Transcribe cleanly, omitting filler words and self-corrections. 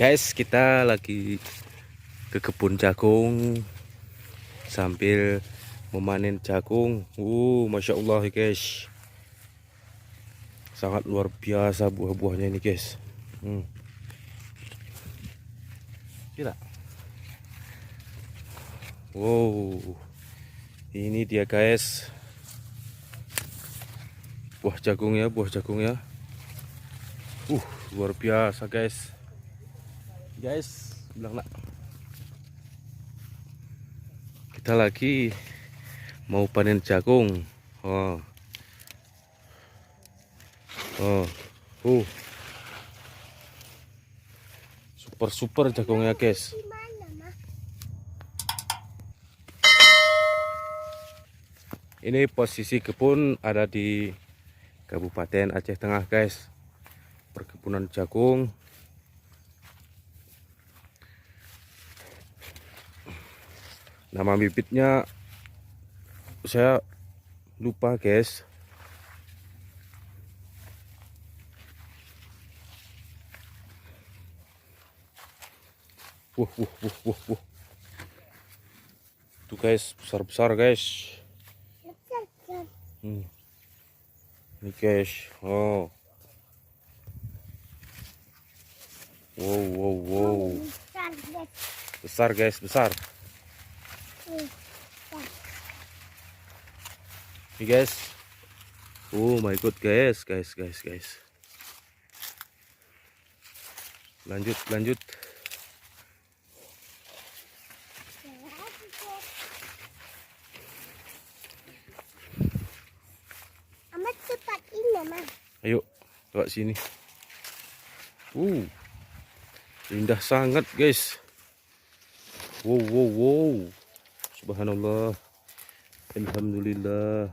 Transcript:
Guys, kita lagi ke kebun jagung sambil memanen jagung. Masya Allah guys, sangat luar biasa buah-buahnya ini guys. Gila. Wow, ini dia guys, buah jagungnya. Luar biasa guys. Bilang nak, kita lagi mau panen jagung. Super jagungnya guys. Ini posisi kebun ada di Kabupaten Aceh Tengah guys, perkebunan jagung. Nama bibitnya saya lupa guys. Tuh guys, besar guys. Ini guys. Wow. Besar guys. Ini guys. Oh my god guys. Lanjut. Amat cepat ini, Mama. Ayo, bawa sini. Indah sangat guys. Wow. Subhanallah. Alhamdulillah.